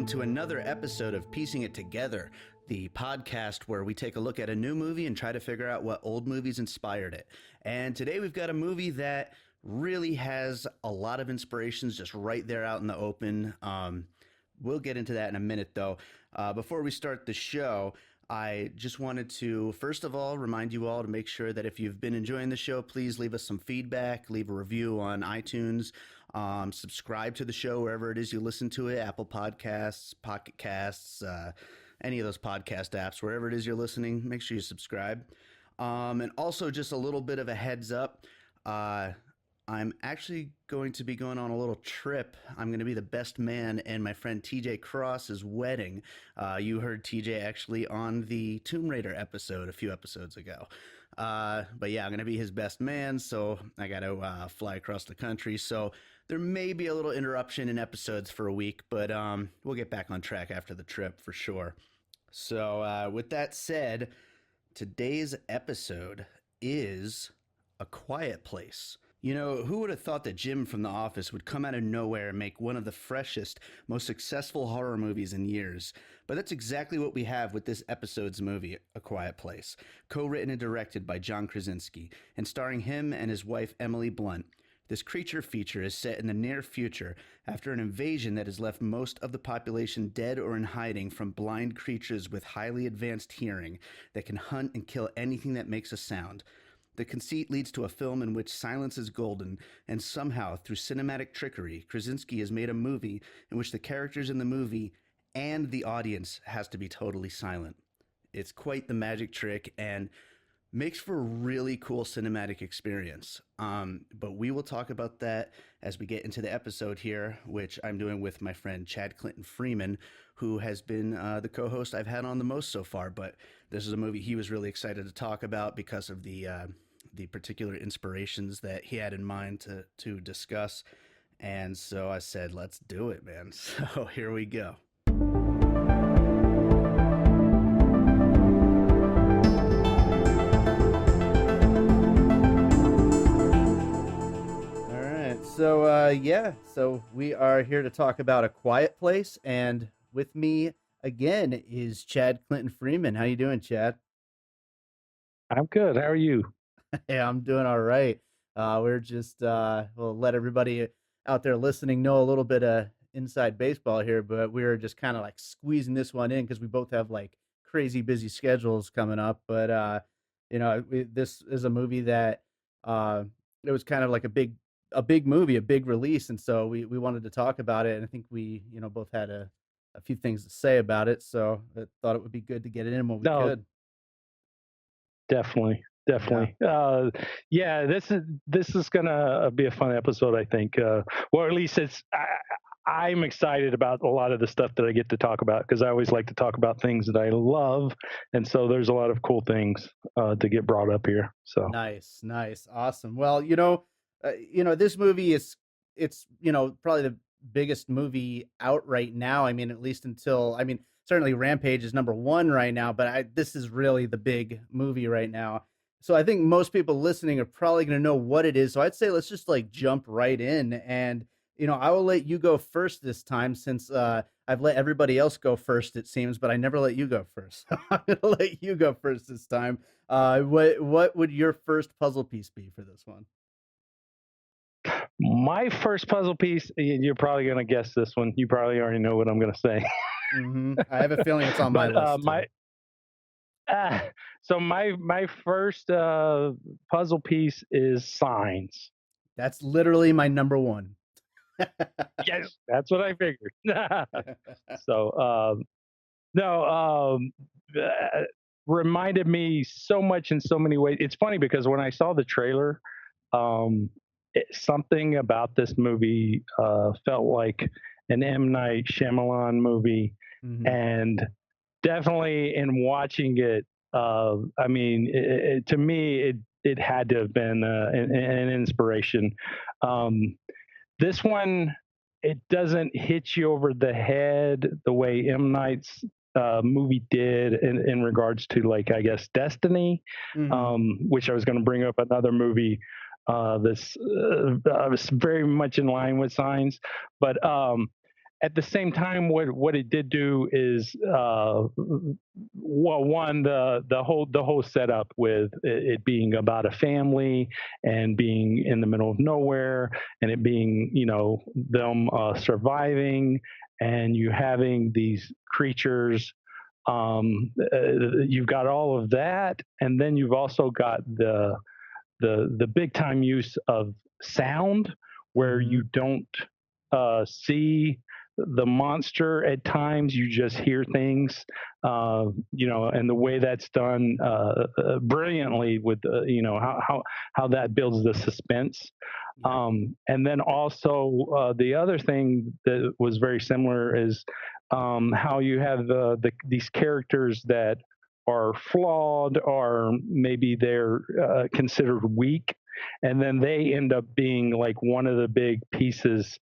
welcome to another episode of Piecing It Together, the podcast where we take a look at a new movie and try to figure out what old movies inspired it. And today we've got a movie that really has a lot of inspirations just right there out in the open. We'll get into that in a minute, though. Before we start the show, I just wanted to, first of all, remind you all to make sure that if you've been enjoying the show, please leave us some feedback, leave a review on iTunes, subscribe to the show wherever it is you listen to it, Apple Podcasts, Pocket Casts, any of those podcast apps, wherever it is you're listening, make sure you subscribe. And also just a little bit of a heads up, I'm actually going to be going on a little trip. I'm going to be the best man in my friend TJ Cross's wedding. You heard TJ actually on the Tomb Raider episode a few episodes ago. But yeah, I'm going to be his best man, so I got to fly across the country. So there may be a little interruption in episodes for a week, but we'll get back on track after the trip for sure. So with that said, today's episode is A Quiet Place. You know, who would have thought that Jim from The Office would come out of nowhere and make one of the freshest, most successful horror movies in years? But that's exactly what we have with this episode's movie, A Quiet Place, co-written and directed by John Krasinski, and starring him and his wife, Emily Blunt. This creature feature is set in the near future after an invasion that has left most of the population dead or in hiding from blind creatures with highly advanced hearing that can hunt and kill anything that makes a sound. The conceit leads to a film in which silence is golden, and somehow, through cinematic trickery, Krasinski has made a movie in which the characters in the movie and the audience has to be totally silent. It's quite the magic trick and makes for a really cool cinematic experience. But we will talk about that as we get into the episode here, which I'm doing with my friend Chad Clinton Freeman, who has been the co-host I've had on the most so far. But this is a movie he was really excited to talk about because of the particular inspirations that he had in mind to discuss. And so I said, let's do it, man. So here we go. So we are here to talk about A Quiet Place, and with me again is Chad Clinton Freeman. How you doing, Chad? I'm good. How are you? Yeah, I'm doing all right. We're just we'll let everybody out there listening know a little bit of inside baseball here, but we're just kind of like squeezing this one in because we both have like crazy busy schedules coming up. But this is a movie that it was kind of like a big movie, a big release, and so we wanted to talk about it, and I think we both had a few things to say about it, so I thought it would be good to get it in when we No, could. definitely, Yeah. definitely. Yeah, this is gonna be a fun episode, I think. Or at least I'm excited about a lot of the stuff that I get to talk about because I always like to talk about things that I love, and so there's a lot of cool things to get brought up here. So Nice, awesome. Well, this movie it's probably the biggest movie out right now. I mean, at least certainly Rampage is number one right now, but this is really the big movie right now. So I think most people listening are probably going to know what it is. So I'd say let's just like jump right in, and I will let you go first this time since I've let everybody else go first, it seems, but I never let you go first. So I'm going to let you go first this time. What would your first puzzle piece be for this one? my first puzzle piece, you're probably gonna guess this one. You probably already know what I'm gonna say. I have a feeling it's on my But list too. ah, so my first puzzle piece is Signs. That's literally my number one. Yes, that's what I figured. So no, reminded me so much in so many ways. It's funny because when I saw the trailer, something about this movie felt like an M. Night Shyamalan movie, Mhm. and definitely in watching it, I mean, to me, it had to have been an inspiration. Um, this one, it doesn't hit you over the head the way M. Night's movie did in regards to, like, I guess, Destiny, which I was going to bring up another movie this was very much in line with Signs, but at the same time, what it did do is, well, one, the whole setup with it being about a family and being in the middle of nowhere, and it being, them surviving, and you having these creatures. You've got all of that, and then you've also got the big time use of sound, where Mm-hmm. you don't see the monster at times. You just hear things, and the way that's done brilliantly with how that builds the suspense. Yep. And then also the other thing that was very similar is how you have these characters that are flawed, or maybe they're considered weak, and then they end up being like one of the big pieces,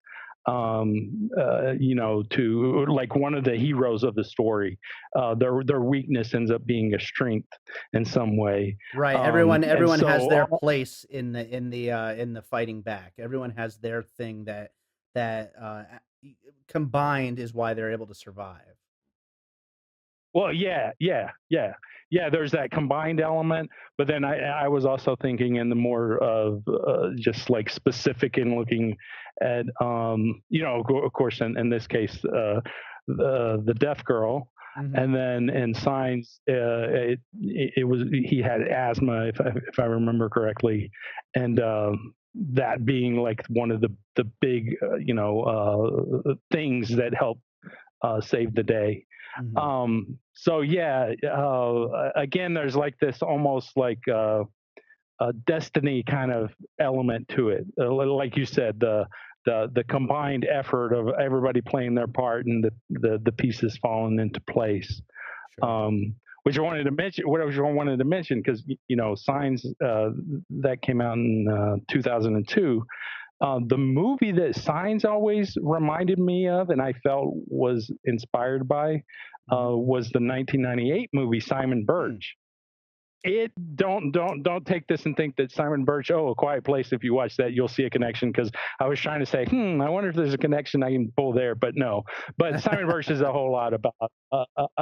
to like one of the heroes of the story. Their weakness ends up being a strength in some way. Right. And Everyone has so their place in the fighting back. Everyone has their thing combined is why they're able to survive. Well, yeah, yeah, yeah, yeah. There's that combined element, but then I was also thinking in the more of just like specific in looking at, of course, in this case, the deaf girl, Mm-hmm. and then in Signs, it was he had asthma, if I remember correctly, and that being like one of the big things that help save the day. Mm-hmm. So yeah, again, there's like this almost like a destiny kind of element to it. Like you said, the combined effort of everybody playing their part, and the pieces falling into place. Sure. Which I wanted to mention. What I wanted to mention, because Signs, that came out in 2002. The movie that Signs always reminded me of, and I felt was inspired by, Mm-hmm. was the 1998 movie Simon Hmm. Birch. It don't take this and think that Simon Birch. Oh, A Quiet Place. If you watch that, you'll see a connection. Because I was trying to say, I wonder if there's a connection I can pull there, but no. But Simon Birch is a whole lot about.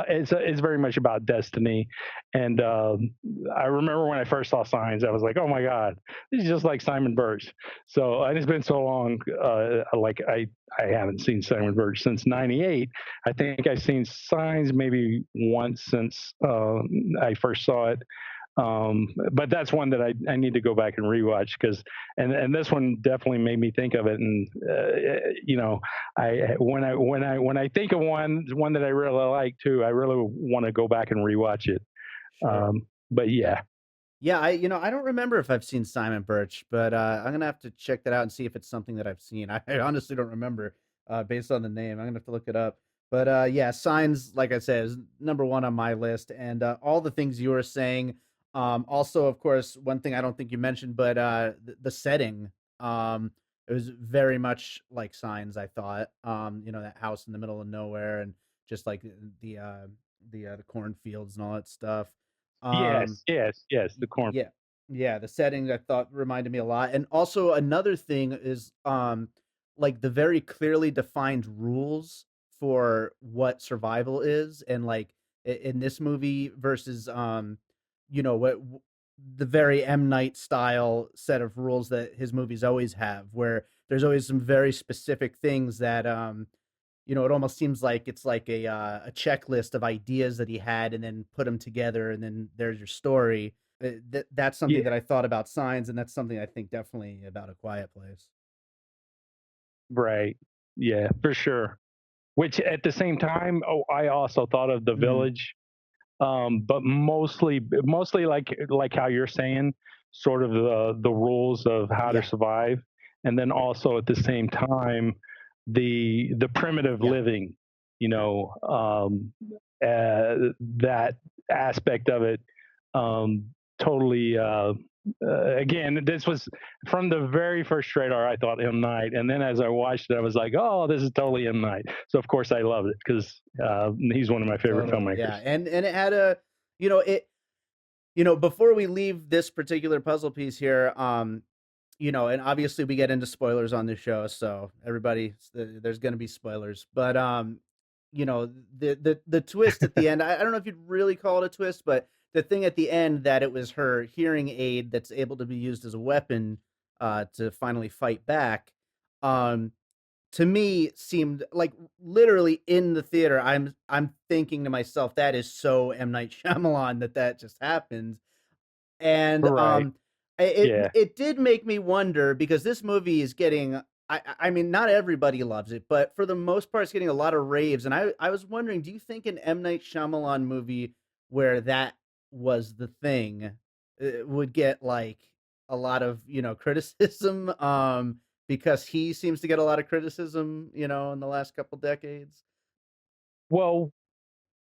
It's very much about destiny, and I remember when I first saw Signs, I was like, oh my god, this is just like Simon Birch. So, and it's been so long. Like I haven't seen Simon Birch since '98. I think I've seen Signs maybe once since I first saw it. But that's one that I need to go back and rewatch, because and this one definitely made me think of it. And I when I think of one that I really like too, I really want to go back and rewatch it. Sure. But yeah. Yeah, I don't remember if I've seen Simon Birch, but I'm gonna have to check that out and see if it's something that I've seen. I honestly don't remember based on the name. I'm gonna have to look it up. But yeah, Signs, like I said, is number one on my list, and all the things you were saying. Also, of course, one thing I don't think you mentioned, but the setting. It was very much like Signs. I thought, that house in the middle of nowhere, and just like the cornfields and all that stuff. Um, Yes. Yes. Yes. The corn. yeah. Yeah, the setting I thought reminded me a lot. And also another thing is like the very clearly defined rules for what survival is, and like in this movie versus the very M Night style set of rules that his movies always have, where there's always some very specific things that it almost seems like it's like a checklist of ideas that he had, and then put them together, and then there's your story. That's something Yeah. that I thought about Signs, and that's something I think definitely about A Quiet Place. Right. Yeah. For sure. Which at the same time, oh, I also thought of The Hmm. Village, but mostly like how you're saying, sort of the rules of how to Yeah, survive, and then also at the same time the primitive yeah, living, you know, that aspect of it, um, totally. Again, this was from the very first trailer. I thought M Night, and then as I watched it, I was like, "Oh, this is totally M Night." So of course I loved it, because he's one of my favorite totally. filmmakers. Yeah, and it had it. Before we leave this particular puzzle piece here, and obviously we get into spoilers on this show, so everybody, there's going to be spoilers. But the twist at the end, I don't know if you'd really call it a twist, but the thing at the end that it was her hearing aid that's able to be used as a weapon to finally fight back. Um, to me seemed like literally in the theater I'm thinking to myself, that is so M. Night Shyamalan that just happened. And Right. Yeah. it did make me wonder, because this movie is getting, I mean, not everybody loves it, but for the most part it's getting a lot of raves. And I was wondering, do you think an M. Night Shyamalan movie where that was the thing would get like a lot of, criticism, because he seems to get a lot of criticism, in the last couple decades? Well,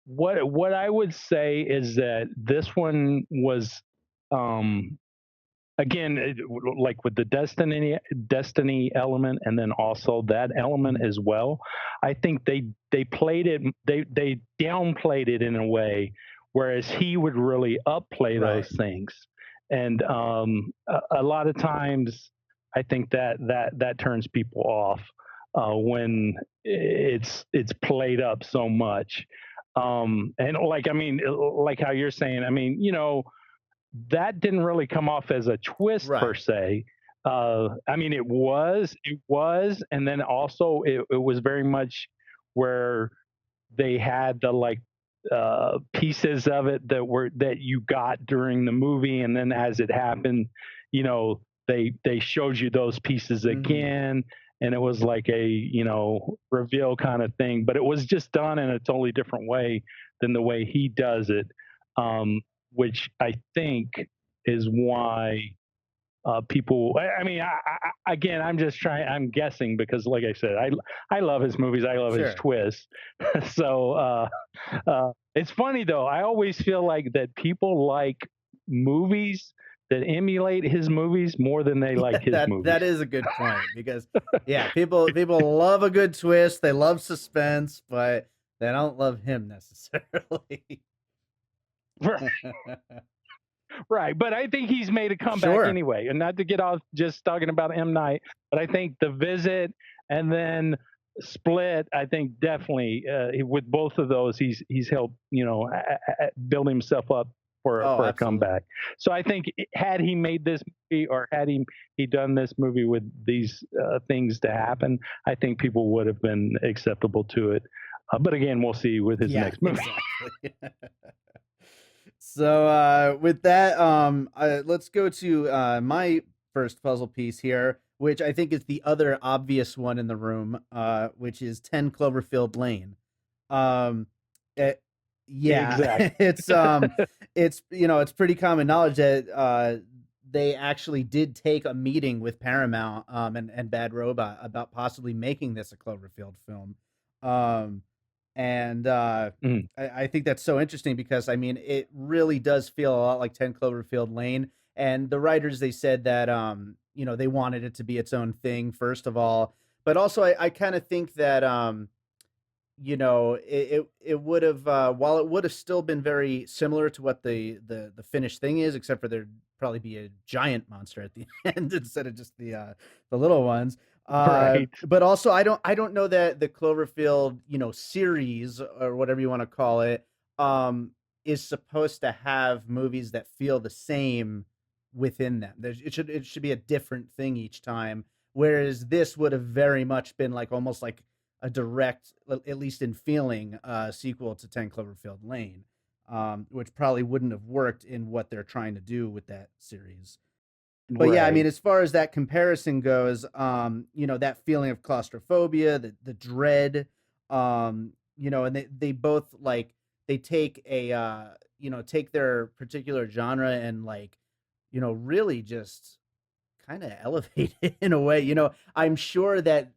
what I would say is that this one was, um again, like with the destiny element, and then also that element Mhm. as well. I think they played it, they downplayed it in a way, whereas he would really upplay those Right. things. And a lot of times I think that turns people off when it's played up so much. And like, I mean, like how you're saying, I mean, that didn't really come off as a twist per Right. se. I mean, it was, and then also it was very much where they had the like pieces of it that you got during the movie, and then as it happened, they showed you those pieces Mhm. again, and it was like a reveal kind of thing, but it was just done in a totally different way than the way he does it, um, which I think is why people. I mean, again, I'm just trying. I'm guessing because, like I said, I love his movies. I love his Sure. twists. So it's funny though. I always feel like that people like movies that emulate his movies more than they like Yeah, his that movies. is a good point, because yeah, people love a good twist, they love suspense, but they don't love him necessarily. Right, but I think he's made a comeback Sure. anyway, and not to get off just talking about M. Night, but I think The Visit and then Split, I think definitely with both of those, he's helped build himself up Oh, for a absolutely. comeback. So I think had he made this movie, or had he done this movie with these things to happen, I think people would have been acceptable to it. But again, we'll see with his Yeah, next movie. exactly. So with that, let's go to my first puzzle piece here, which I think is the other obvious one in the room, which is 10 Cloverfield Lane. Um, it, yeah, Exactly. it's pretty common knowledge that they actually did take a meeting with Paramount, and Bad Robot about possibly making this a Cloverfield film. Um, and Mhm. I think that's so interesting, because I mean it really does feel a lot like 10 Cloverfield Lane. And the writers, they said that they wanted it to be its own thing first of all, but also I kind of think that it would have, while it would have still been very similar to what the finished thing is, except for there'd probably be a giant monster at the end instead of just the little ones. Right. But also I don't know that the Cloverfield series, or whatever you want to call it, um is supposed to have movies that feel the same within them. It should be a different thing each time, whereas this would have very much been like, almost like a direct, at least in feeling, sequel to 10 Cloverfield Lane, which probably wouldn't have worked in what they're trying to do with that series. But yeah, I mean, Right. as far as that comparison goes, that feeling of claustrophobia, the dread, and they both, like, they take take their particular genre and, like, really just kind of elevate it in a way. I'm sure that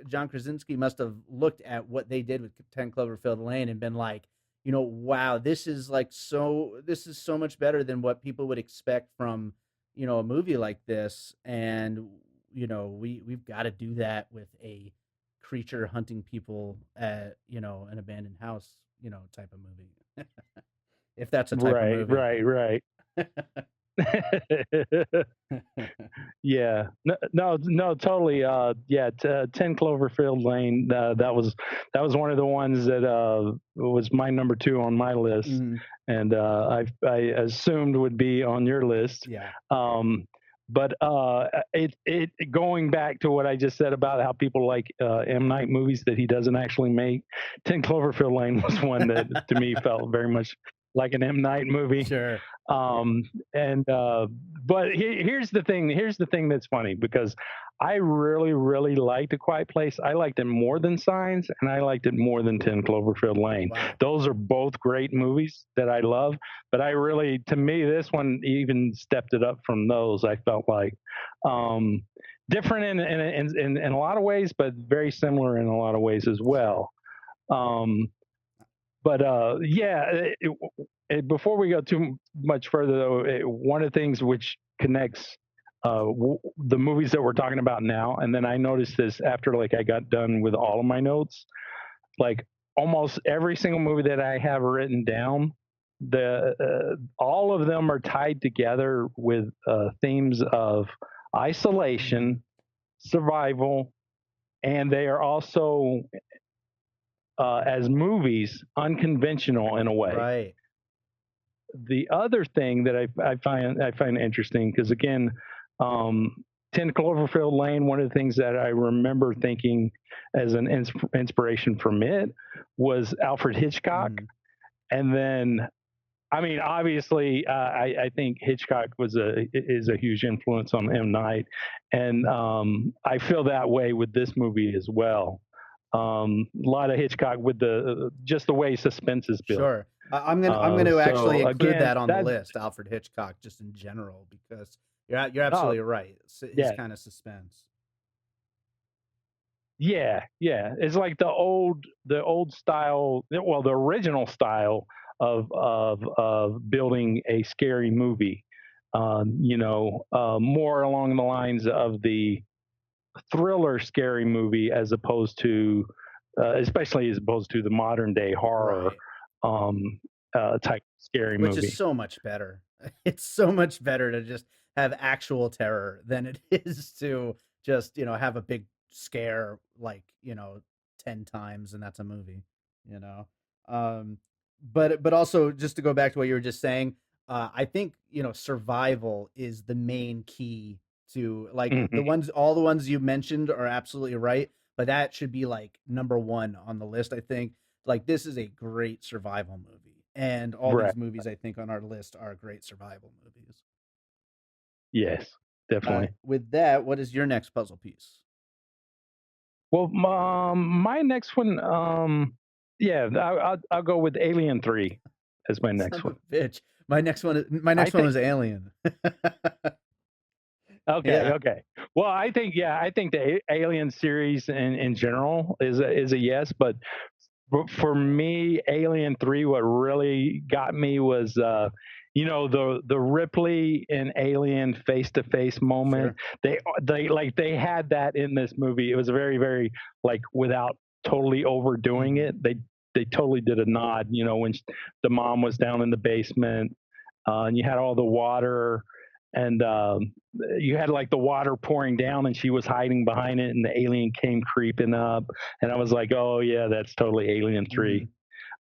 John Krasinski must have looked at what they did with 10 Cloverfield Lane and been like, wow, this is so much better than what people would expect from, a movie like this. And, we've got to do that with a creature hunting people at, an abandoned house, type of movie. If that's a type of Right, movie. right, right. Yeah. No, totally. Yeah, 10 Cloverfield Lane. That was one of the ones that was my number two on my list, Mhm. and I assumed would be on your list. Yeah. Um, but it going back to what I just said about how people like M Night movies that he doesn't actually make. 10 Cloverfield Lane was one that to me felt very much like an M Night movie. Sure. Um, and but here's the thing that's funny because I really really liked A Quiet Place. I liked it more than Signs, and I liked it more than 10 Cloverfield Lane. Wow. Those are both great movies that I love, but I really, to me, this one even stepped it up from those. I felt like um, different in a lot of ways, but very similar in a lot of ways as Sure. well. Um, but yeah, before we go too much further, though, one of the things which connects the movies that we're talking about now, and then I noticed this after like I got done with all of my notes, like almost every single movie that I have written down, the all of them are tied together with themes of Mhm. isolation, survival, and they are also as movies unconventional in a way. Right. The other thing that I find interesting because again, um, 10 Cloverfield Lane. One of the things that I remember thinking as an inspiration from it was Alfred Hitchcock, Mhm. and then I mean, obviously, I think Hitchcock is a huge influence on M Night, and I feel that way with this movie as well. A lot of Hitchcock with the just the way suspense is built. Sure. I'm gonna actually So include again, that on the that list, Alfred Hitchcock, just in general, because you're oh absolutely right. His yeah, kind of suspense. yeah, it's like the old style, well, the original style of building a scary movie. More along the lines of the thriller scary movie as opposed to, especially as opposed to the modern day horror Right. um, type scary Which is movie. so much better. It's so much better to just have actual terror than it is to just, have a big scare like, 10 times and that's a movie, you know. Um but also just to go back to what you were just saying, I think, survival is the main key to like Mhm. all the ones you mentioned are absolutely right, but that should be like number 1 on the list, I think. Like this is a great survival movie, and all Right. these movies I think on our list are great survival movies. Yes, definitely. With that, what is your next puzzle piece? Well, my next one, yeah, I'll go with Alien 3 as my Son next of a one. bitch. My I next one think was Alien. okay, Yeah. okay. Well, I think the Alien series in general is a yes, but for me, Alien 3, what really got me was the Ripley and Alien face to face moment. Sure. They had that in this movie. It was very very like without totally overdoing Mhm. it. They totally did a nod. When the mom was down in the basement, and you had all the water, and you had like the water pouring down, and she was hiding behind it, and the alien came creeping up, and I was like, oh yeah, that's totally Alien Mhm. 3.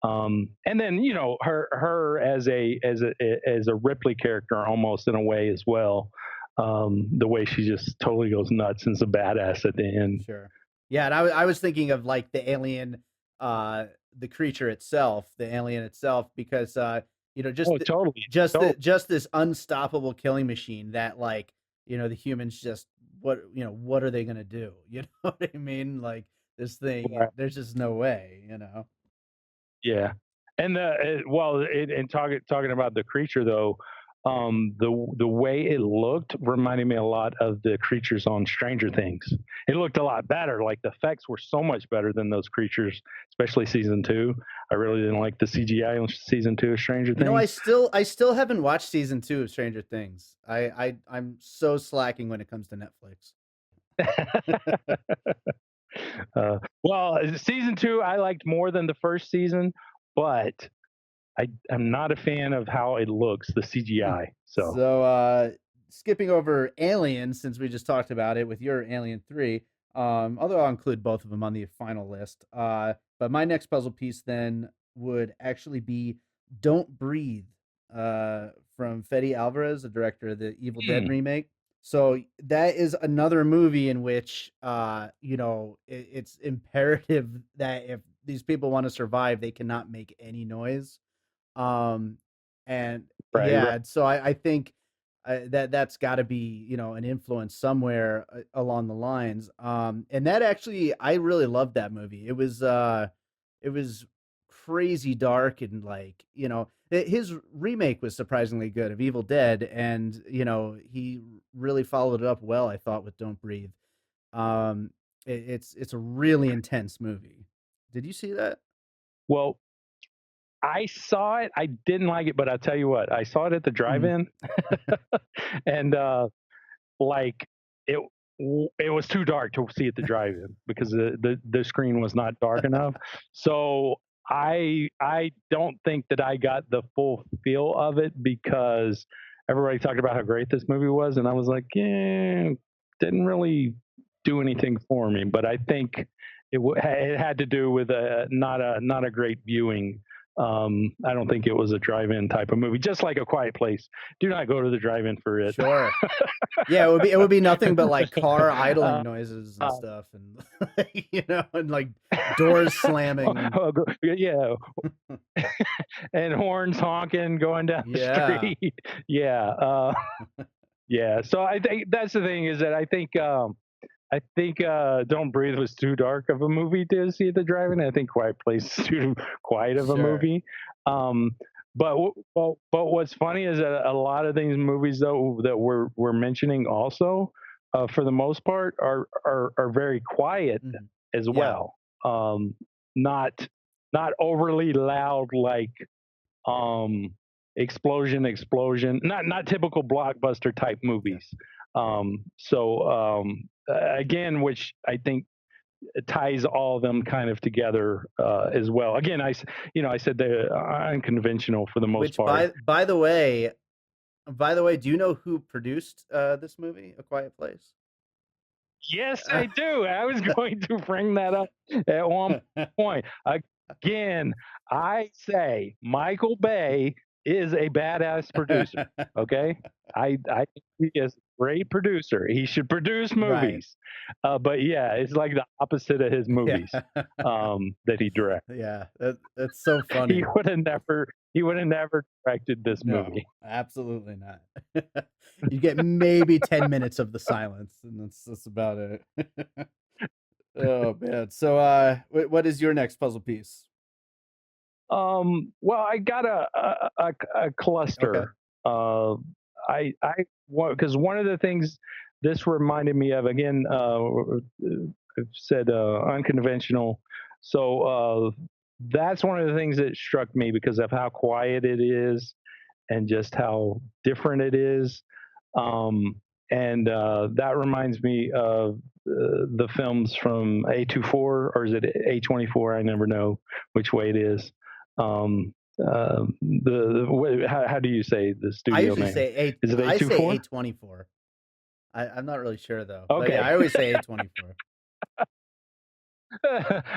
And then her as a Ripley character almost in a way as well. The way she just totally goes nuts and is a badass at the end. Sure. Yeah, and I was thinking of like the alien, the creature itself, the alien itself, because Oh, totally, totally. just this unstoppable killing machine that like the humans just what are they gonna do? You know what I mean? Like this thing, Right. there's just no way. Yeah, and and talking about the creature though, the way it looked reminded me a lot of the creatures on Stranger Things. It looked a lot better. Like the effects were so much better than those creatures, especially season two. I really didn't like the CGI on season two of Stranger Things. I still haven't watched season 2 of Stranger Things. I'm so slacking when it comes to Netflix. Well, season two I liked more than the first season, but I'm not a fan of how it looks, the CGI. So So, skipping over Alien, since we just talked about it with your Alien 3, although I'll include both of them on the final list. But my next puzzle piece then would actually be Don't Breathe, from Fede Alvarez, the director of the Evil Dead hmm, remake. So that is another movie in which, it's imperative that if these people want to survive, they cannot make any noise. Um, and right. yeah, so I think that's got to be an influence somewhere along the lines. And that actually, I really loved that movie. It was crazy dark and like his remake was surprisingly good of Evil Dead, and he really followed it up well, I thought, with Don't Breathe. Um, it's a really intense movie. Did you see that? Well, I saw it. I didn't like it, but I'll tell you what, I saw it at the Mhm. drive-in, and like it it was too dark to see at the drive-in because the screen was not dark enough. So I don't think that I got the full feel of it because everybody talked about how great this movie was, and I was like, yeah, didn't really do anything for me. But I think it had to do with not a great viewing. I don't think it was a drive-in type of movie, just like A Quiet Place. Do not go to the drive-in for it. Sure. Yeah, it would be nothing but like car idling uh, noises and uh, stuff, and and like doors slamming and yeah, and horns honking going down the yeah, street. Yeah, yeah. So I think that's the thing is that I think Don't Breathe was too dark of a movie to see at the drive-in. I think Quiet Place is too quiet of a sure. movie. Um, but what's funny is that a lot of these movies though that we're mentioning also, for the most part, are very quiet Mhm. as Yeah, well. Not not overly loud like um, explosion, not typical blockbuster type yeah. movies. Again, which I think ties all of them kind of together as well. Again, I said they're unconventional for the most Which part. by the way, do you know who produced this movie, A Quiet Place? Yes, I do. I was going to bring that up at one point. Again, I say Michael Bay is a badass producer. Okay, I think he is a great producer. He should produce Right. movies, but yeah, it's like the opposite of his Yeah. movies that he directs. Yeah, that's so He funny. would have never. He would have never directed this No, movie. absolutely not. You get maybe 10 minutes of the silence, and that's about it. Oh man. So what is your next puzzle piece? Well, I got a Okay. cluster. Uh, I because one of the things this reminded me of again, I've said unconventional. So that's one of the things that struck me because of how quiet it is and just how different it is. Um, and that reminds me of the films from A24 or is it A24? I never know which way it is. Um, how do you say the I studio usually name? say A Is it I say A24? A24. I'm not really sure though. But yeah, Okay. I always say A24.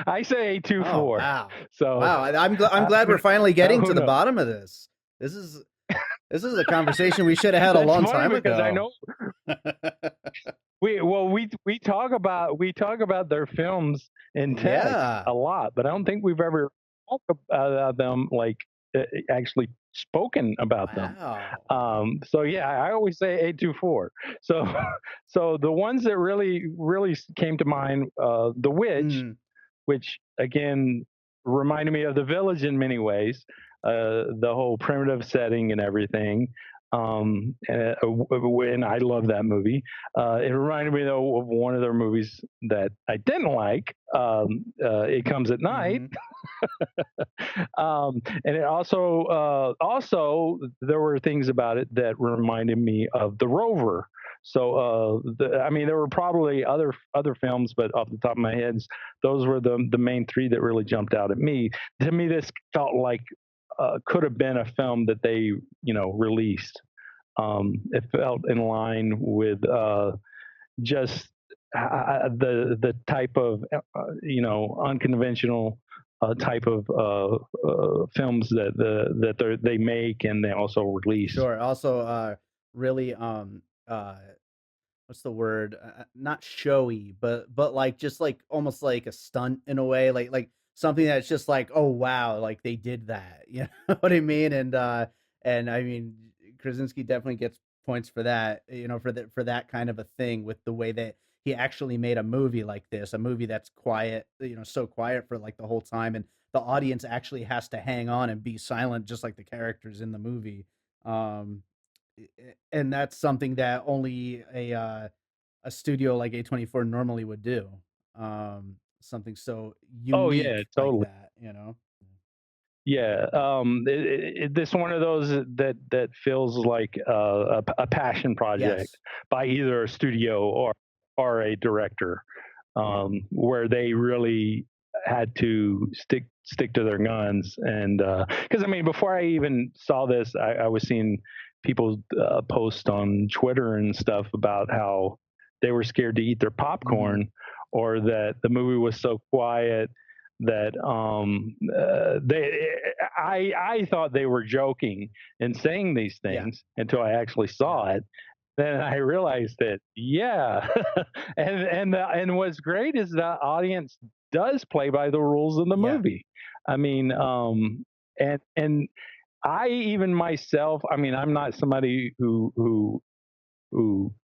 I say Oh, A24. wow. So Wow, I'm glad we're finally getting to who the knows? bottom of this. This is this is a conversation we should have had a That's long funny time because I ago. know we talk about their films in text Yeah. a lot, but I don't think we've ever talked about them like actually spoken about them. Wow. So yeah, I always say 824. So so the ones that really came to mind, The Witch, Mm, which again reminded me of The Village in many ways, the whole primitive setting and everything. When I love that movie, it reminded me though of one of their movies that I didn't like. It Comes at Night, mhm. and it also there were things about it that reminded me of The Rover. So I mean, there were probably other films, but off the top of my head, those were the main three that really jumped out at me. To me, this felt like could have been a film that they released. It felt in line with just the type of unconventional type of films they make and they also release. Sure. Also, really, what's the word? Not showy, but like just like almost like a stunt in a way, like something that's just like, oh wow, like they did that. You know what I mean? And I mean, Krasinski definitely gets points for that. For that kind of a thing with the way that he actually made a movie like this, a movie that's quiet, so quiet for like the whole time, and the audience actually has to hang on and be silent, just like the characters in the movie. Um, and that's something that only a studio like A24 normally would do. Something so Oh yeah, unique like totally. that. Yeah, this one of those that feels like a passion project Yes. by either a studio or a director, where they really had to stick to their guns. And because I mean, before I even saw this, I was seeing people post on Twitter and stuff about how they were scared to eat their Mhm. popcorn, or that the movie was so quiet that I thought they were joking and saying these Yeah. things until I actually Yeah. saw it. Then I realized that, yeah. And what's great is the audience does play by the rules of the Yeah. movie. I mean, and I even myself, I mean, I'm not somebody who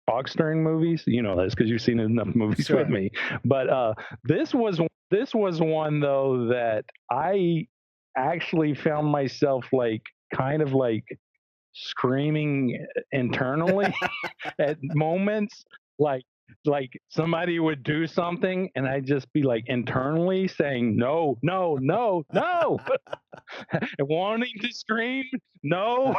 talks during movies. You know this because you've seen enough movies with Sure. me. But this was this was one though that I actually found myself like kind of like screaming internally at moments, like somebody would do something and I'd just be like internally saying no, no, no, no, and wanting to scream no.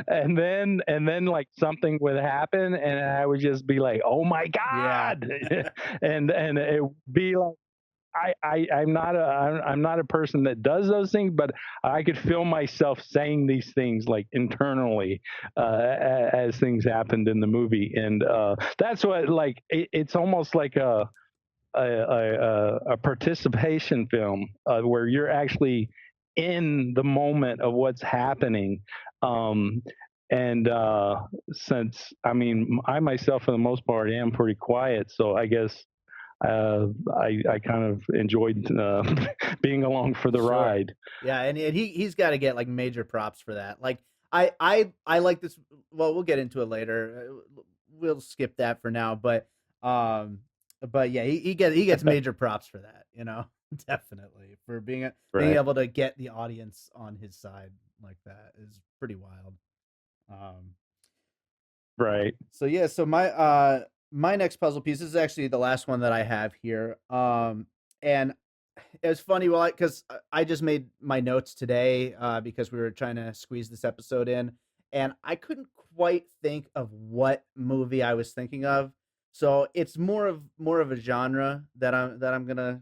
And then like something would happen and I would just be like, oh my Yeah. god. And it would be like, I'm not a person that does those things, but I could feel myself saying these things like internally as things happened in the movie. And that's what, like, it's almost like a participation film where you're actually in the moment of what's happening. Um, and since I mean, I myself, for the most part, am pretty quiet, so I guess I kind of enjoyed being along for the Sure. ride. Yeah, and he's got to get like major props for that. Like I like this. Well, we'll get into it later. We'll skip that for now, um, but yeah, he gets major props for that. Definitely for being Right, able to get the audience on his side like that is pretty wild. Um, right. so yeah, so my next puzzle piece is actually the last one that I have here. And it was funny, well, because I just made my notes today because we were trying to squeeze this episode in, and I couldn't quite think of what movie I was thinking of. So it's more of a genre that I'm gonna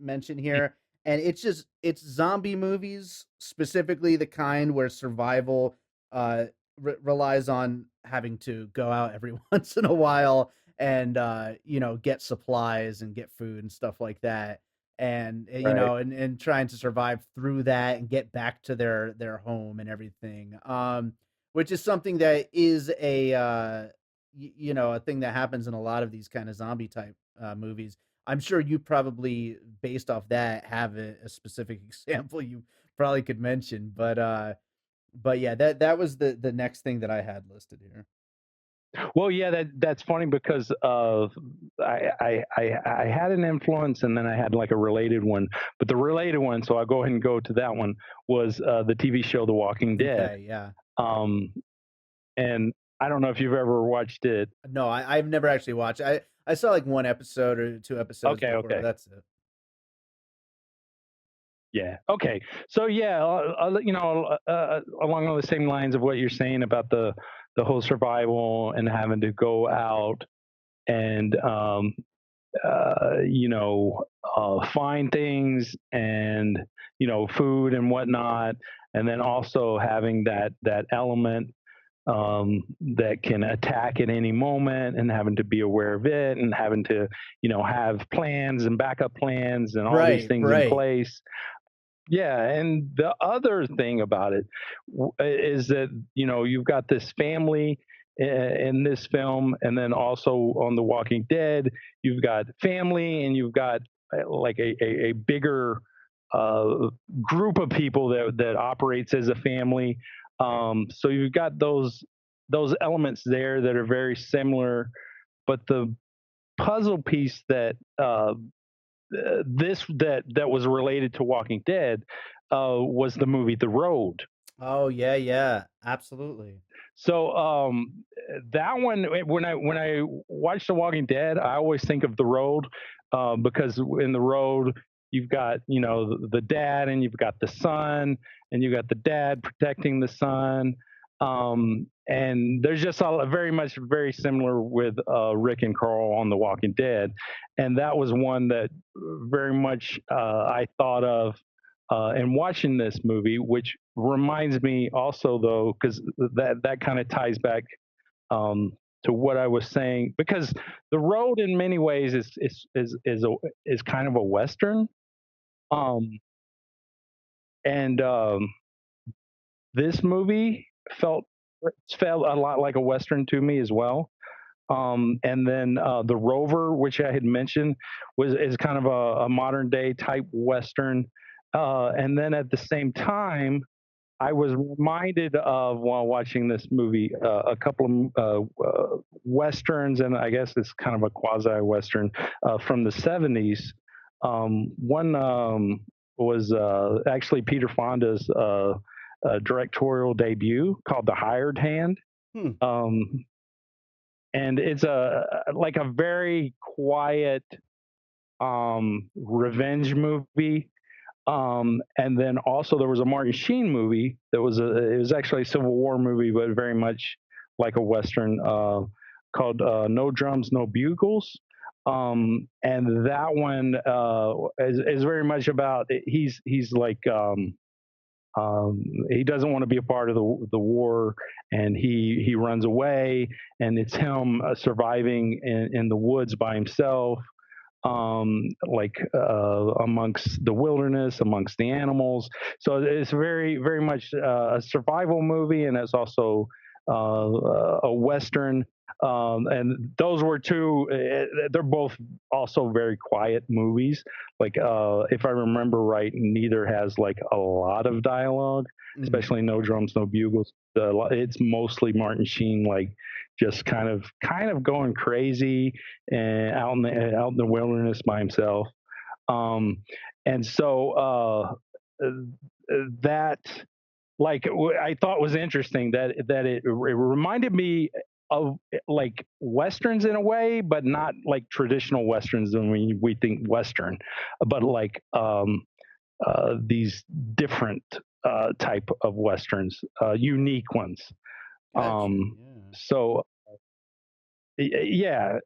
mention here, and it's zombie movies, specifically the kind where survival uh, relies on having to go out every once in a while and get supplies and get food and stuff like that, and Right. and trying to survive through that and get back to their home and everything, which is something that is a thing that happens in a lot of these kind of zombie type movies. I'm sure you probably, based off that, have a specific example you probably could mention, but yeah, that was the next thing that I had listed here. Well, yeah, that's funny because I had an influence and then I had like a related one, but the related one, so I'll go ahead and go to that one, was the TV show The Walking Dead. Okay, yeah. Um, and I don't know if you've ever watched it. No, I've never actually watched. I saw like one episode or two episodes Okay, before, but okay. that's it. Yeah. Okay. So yeah, along all the same lines of what you're saying about the whole survival and having to go out and find things and food and whatnot, and then also having that element that can attack at any moment, and having to be aware of it, and having to have plans and backup plans and all these Right, things in right. place. Yeah, and the other thing about it is that you've got this family in this film, and then also on The Walking Dead, you've got family, and you've got like a bigger uh, group of people that operates as a family. So you've got those elements there that are very similar, but the puzzle piece that was related to Walking Dead was the movie The Road. Oh, yeah, yeah. Absolutely. So that one, when I watch The Walking Dead, I always think of The Road because in The Road you've got the dad, and you've got the son, and you've got the dad protecting the son. And there's just very much very similar with Rick and Carl on The Walking Dead, and that was one that very much I thought of in watching this movie, which reminds me also though, because that kind of ties back um, to what I was saying, because the road in many ways is kind of a western, um, and this movie felt felt a lot like a western to me as well. And then the Rover, which I had mentioned, was is kind of a modern day type western. And then at the same time, I was reminded of while watching this movie a couple of westerns, and I guess it's kind of a quasi western from the '70s. One was actually Peter Fonda's directorial debut called The Hired Hand, Hmm. um, and it's a like a very quiet revenge movie. And then also there was a Martin Sheen movie that it was actually a Civil War movie, but very much like a Western, called No Drums, No Bugles. And that one is very much about he's like he doesn't want to be a part of the war, and he runs away, and it's him surviving in the woods by himself, like amongst the wilderness, amongst the animals. So it's very much a survival movie, and it's also a western. And those were two. They're both also very quiet movies. Like if I remember right, neither has like a lot of dialogue, Mhm. especially No Drums, No Bugles. It's mostly Martin Sheen, like just kind of going crazy and out in the wilderness by himself. Um, and so that I thought was interesting that it reminded me of like westerns in a way, but not like traditional westerns when we think western, but like these different type of westerns, unique ones. Gotcha. Um, Yeah. so yeah,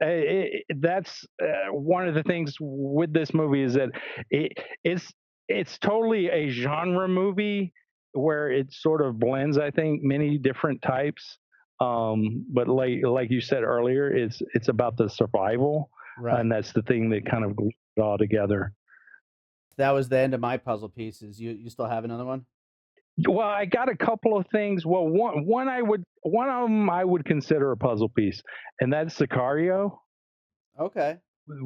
that's one of the things with this movie is that it, it's it's totally a genre movie where it sort of blends, I think, many different types. But like you said earlier, it's about the survival, Right. and that's the thing that kind of glues it all together. That was the end of my puzzle pieces. You still have another one? Well, I got a couple of things. Well, one of them I would consider a puzzle piece, and that's Sicario. Okay.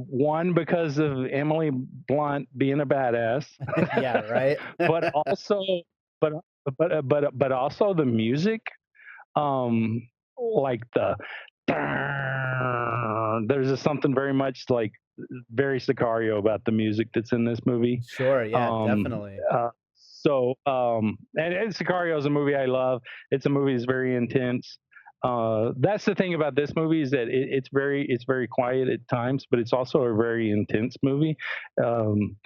One, because of Emily Blunt being a badass, Yeah, right? but also, but but also the music, um, like there's just something very much like very Sicario about the music that's in this movie. Sure, yeah, Um, definitely. and Sicario is a movie I love. It's a movie that's very intense. That's the thing about this movie is that it's very quiet at times, but it's also a very intense movie. Um,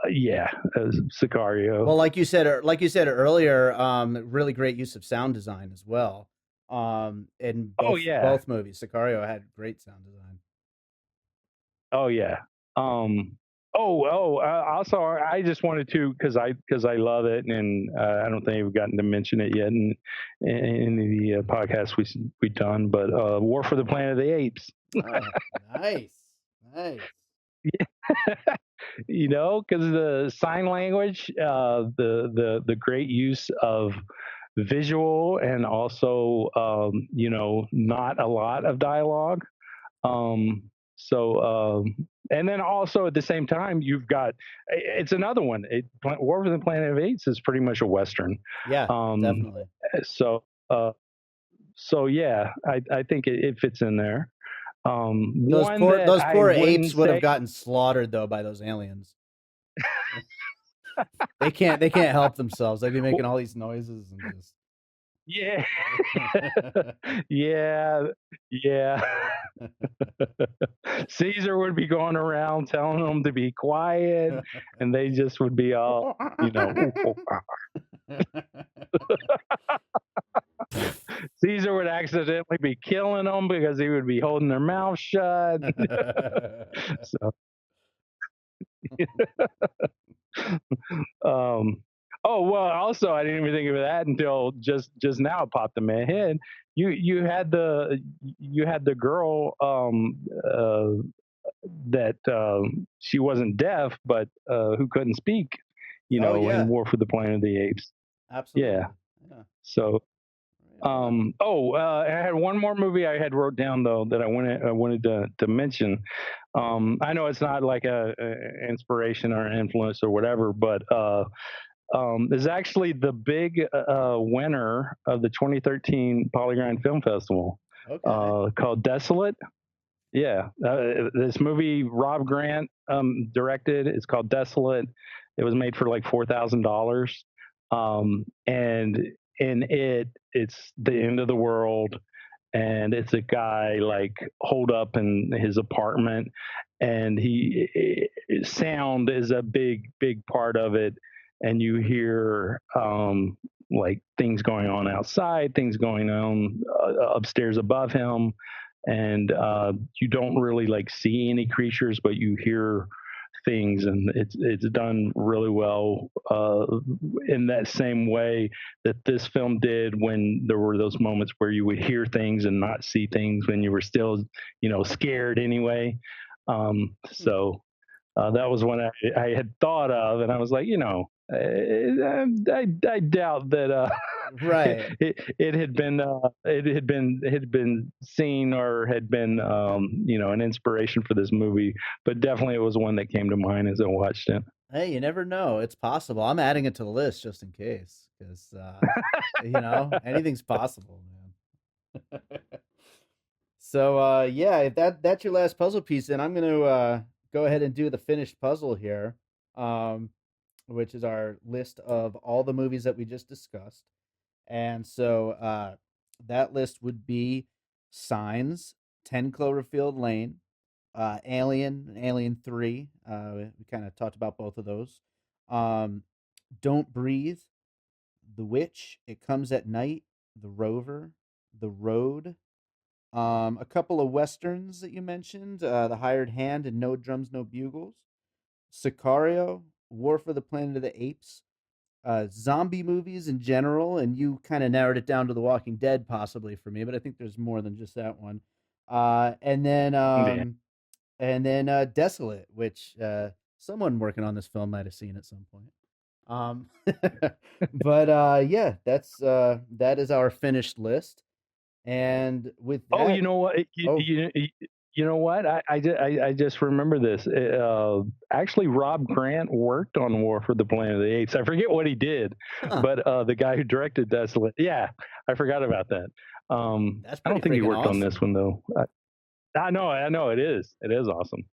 yeah, Sicario. Well, like you said earlier, really great use of sound design as well. In Oh both yeah, both movies, Sicario had great sound design. Oh yeah. Um, also, I just wanted to because I love it, and I don't think we've gotten to mention it yet in the podcast we done. But War for the Planet of the Apes. Oh, nice, nice. You know, because the sign language, the great use of visual, and also you know, not a lot of dialogue. Um, so, and then also at the same time, you've got it's another one. War for the Planet of Apes is pretty much a western. Yeah, Um, definitely. so, so yeah, I think it fits in there. One that Those I poor apes wouldn't would have say, gotten slaughtered though by those aliens. They can't help themselves. They'd be making all these noises and just yeah, yeah, yeah. Caesar would be going around telling them to be quiet, and they just would be all, you know, "Ooh, ooh, ah." Caesar would accidentally be killing them because he would be holding their mouth shut. So, um, oh well. Also, I didn't even think of that until just now it popped in my head. You had the girl that she wasn't deaf, but who couldn't speak. You Oh know, in yeah, War for the Planet of the Apes. Yeah. absolutely. Yeah, So right on. I had one more movie I had wrote down though that I wanted to mention. I know it's not like a inspiration or influence or whatever, but is actually the big winner of the 2013 Polygon Film Festival, Okay. called Desolate. Yeah, this movie Rob Grant directed. It's called Desolate. It was made for like $4,000, and in it's the end of the world, and it's a guy like holed up in his apartment, and sound is a big part of it, and you hear like things going on outside, things going on upstairs above him, and you don't really like see any creatures, but you hear things, and it's done really well in that same way that this film did, when there were those moments where you would hear things and not see things when you were still, you know, scared anyway. Hmm. So that was one I had thought of, and I was like, you know, I doubt that Right. it had been it had been seen or had been you know, an inspiration for this movie, but definitely it was one that came to mind as I watched it. Hey, you never know. It's possible. I'm adding it to the list just in case, because anything's possible, man. So yeah, if that's your last puzzle piece, then I'm gonna go ahead and do the finished puzzle here, um, which is our list of all the movies that we just discussed. And so that list would be Signs, 10 Cloverfield Lane, Alien, Alien 3. We kind of talked about both of those. Um, Don't Breathe, The Witch, It Comes at Night, The Rover, The Road, a couple of westerns that you mentioned, The Hired Hand and No Drums, No Bugles, Sicario, War for the Planet of the Apes, zombie movies in general, and you kind of narrowed it down to The Walking Dead, possibly for me, but I think there's more than just that one. Uh, and then, Yeah. um, and then Desolate, which someone working on this film might have seen at some point. Um, but yeah, that is our finished list. And with Oh, you that, know what? oh, You know what? I just remember this. Actually, Rob Grant worked on War for the Planet of the Apes. I forget what he did, huh, but the guy who directed Desolate, yeah, I forgot about that. that's I pretty don't think he freaking worked on this awesome. one though. I know, it is awesome.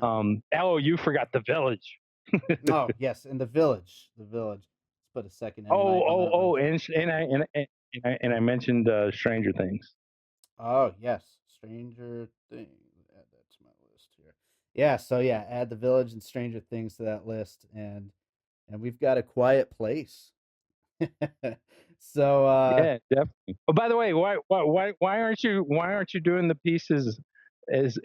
Wow. Oh, you forgot the Village. Oh, yes, in the village. Let's put a second M night on that list. And I mentioned Stranger Things. Oh, yes, Stranger Things. Add that to my list here. Yeah, so yeah, add the village and Stranger Things to that list, and we've got a quiet place. So Yeah, definitely. Oh, by the way, why aren't you doing the pieces? as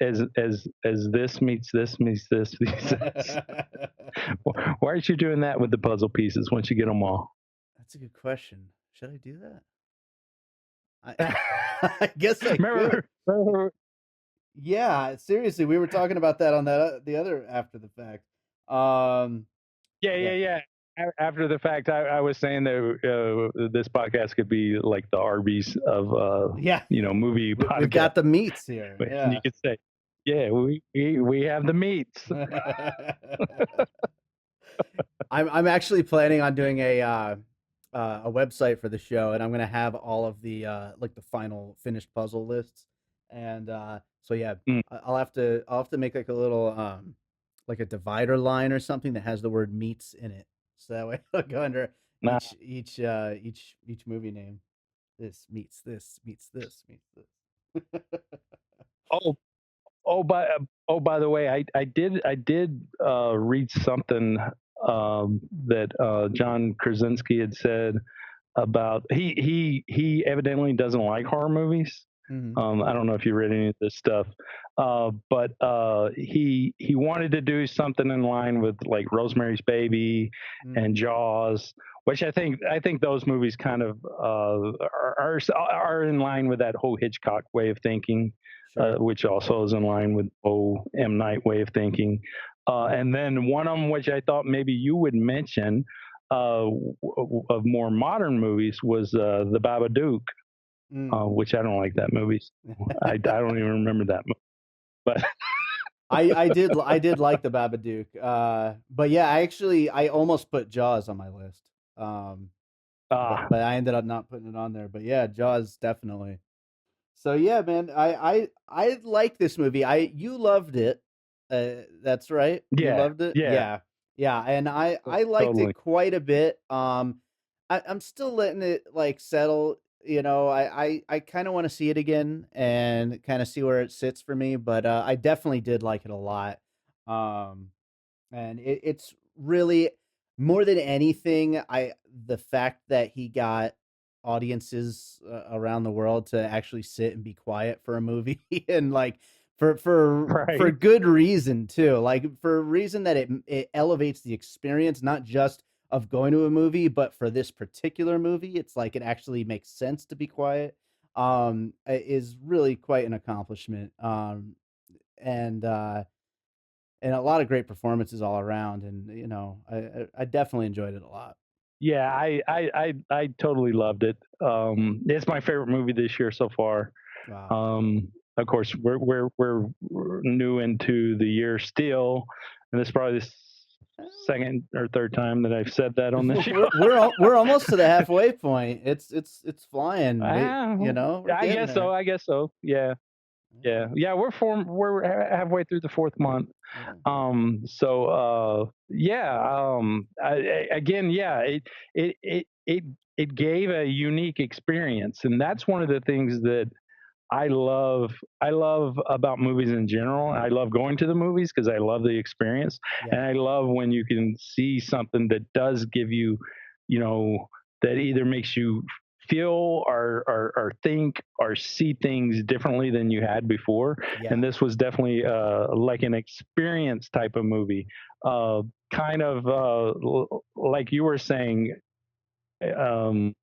this meets this meets this meets this. Why aren't you doing that with the puzzle pieces once you get them all? That's a good question. Should I do that? I I guess I could. remember Yeah, seriously, we were talking about that on that the other after the fact. Um, Yeah, yeah, yeah, yeah. After the fact, I was saying that this podcast could be like the Arby's of yeah, movie we've podcast. got the meats here. And you Yeah. could say, yeah, we have the meats. I'm actually planning on doing a website for the show, and I'm gonna have all of the like the final finished puzzle lists, and so yeah, Mm, I'll have to make like a little like a divider line or something that has the word meats in it, so that way it'll go under nah. each movie name. This meets this meets this meets this. Oh, oh, by the way, I did read something that John Krasinski had said about he evidently doesn't like horror movies. Hmm. I don't know if you read any of this stuff, but he wanted to do something in line with like Rosemary's Baby and Mm, Jaws, which I think those movies kind of are in line with that whole Hitchcock way of thinking, sure. which also is in line with M Night way of thinking. And then one of them, which I thought maybe you would mention, of more modern movies was the Babadook, Mm. which I don't like that movie. I don't even remember that movie. But I did like the Babadook. But yeah, I almost put Jaws on my list. Um, ah, but I ended up not putting it on there. But yeah, Jaws definitely. So yeah, man, I like this movie. You loved it. That's right. You yeah, loved it. yeah, Yeah, yeah, and I liked it totally. quite a bit. I'm still letting it like settle. You know, I kind of want to see it again and kind of see where it sits for me. But I definitely did like it a lot. Um, and it's really more than anything, I the fact that he got audiences around the world to actually sit and be quiet for a movie and like for Right. good reason too, like for a reason that it elevates the experience, not just of going to a movie, but for this particular movie it's like it actually makes sense to be quiet, is really quite an accomplishment. And and a lot of great performances all around. And you know, I definitely enjoyed it a lot. Yeah, I totally loved it. It's my favorite movie this year so far. Wow. Of course, we're new into the year still, and this is probably the second or third time that I've said that on this show. We're almost to the halfway point. It's flying. Ah, You know, we're I getting guess so. there. I guess so. Yeah, yeah, yeah. We're halfway through the fourth month. Yeah. Yeah. Again, yeah. It gave a unique experience, and that's one of the things that I love. I love about movies in general. I love going to the movies because I love the experience, Yeah. and I love when you can see something that does give you, you know, that either makes you feel or think or see things differently than you had before. And Yeah. this was definitely like an experience type of movie, uh, kind of like you were saying. Um,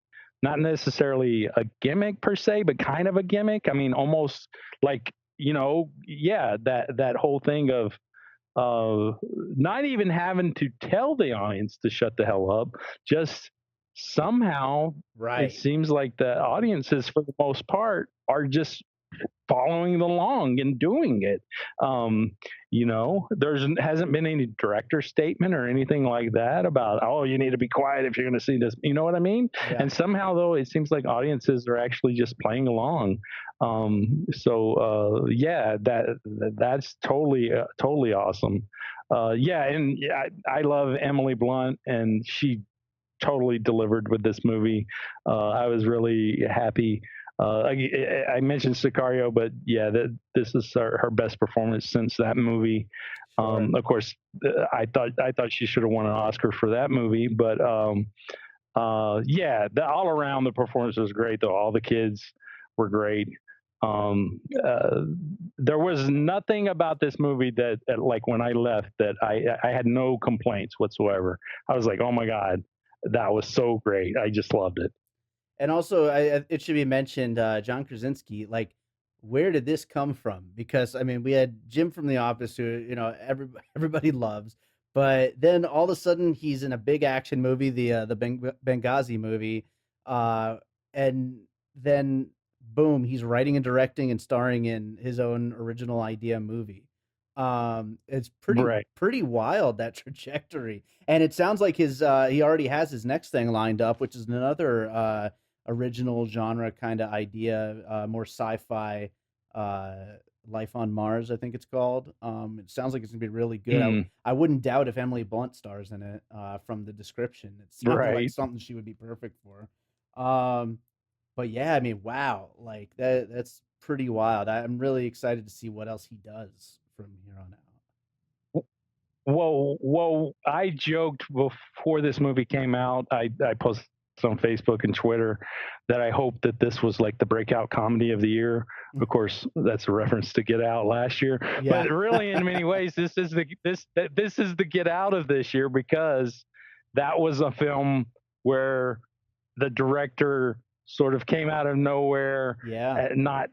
Not necessarily a gimmick per se, but kind of a gimmick. I mean, almost like, yeah, that whole thing of not even having to tell the audience to shut the hell up, just somehow it Right. seems like the audiences, for the most part, are just following along and doing it. Um, there's hasn't been any director statement or anything like that about, oh, you need to be quiet if you're going to see this. You know what I mean? Yeah. And somehow, though, it seems like audiences are actually just playing along. Yeah, that's totally awesome. Yeah, and yeah, I love Emily Blunt, and she totally delivered with this movie. I was really happy. I mentioned Sicario, but yeah, this is her best performance since that movie. Sure. Of course, I thought she should have won an Oscar for that movie, but yeah, all around the performance was great. Though all the kids were great. There was nothing about this movie that like when I left that I had no complaints whatsoever. I was like, oh my god, that was so great. I just loved it. And also, it should be mentioned, John Krasinski. Like, where did this come from? Because I mean, we had Jim from The Office, who everybody loves, but then all of a sudden he's in a big action movie, the Benghazi movie, uh, and then boom, he's writing and directing and starring in his own original idea movie. It's Right. pretty wild, that trajectory, and it sounds like his he already has his next thing lined up, which is another original genre kind of idea, more sci-fi, uh, Life on Mars, I think it's called. It sounds like it's gonna be really good. Mm, I wouldn't doubt if Emily Blunt stars in it, from the description. It sounded like right. something she would be perfect for. Um, but yeah, I mean, wow, like that's pretty wild. I'm really excited to see what else he does from here on Well, I joked before this movie came out. I posted on Facebook and Twitter that I hope that this was like the breakout comedy of the year. out. Of course, that's a reference to Get Out last year, Yeah. but really, in many ways, this is the Get Out of this year, because that was a film where the director sort of came out of nowhere, Yeah. not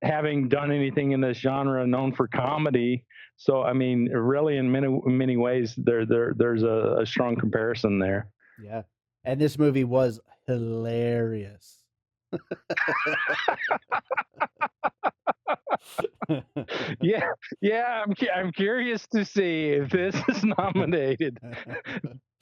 having done anything in this genre, known for comedy. So I mean, really, in many ways, there's a strong comparison there. Yeah. And this movie was hilarious. Yeah, yeah. I'm curious to see if this is nominated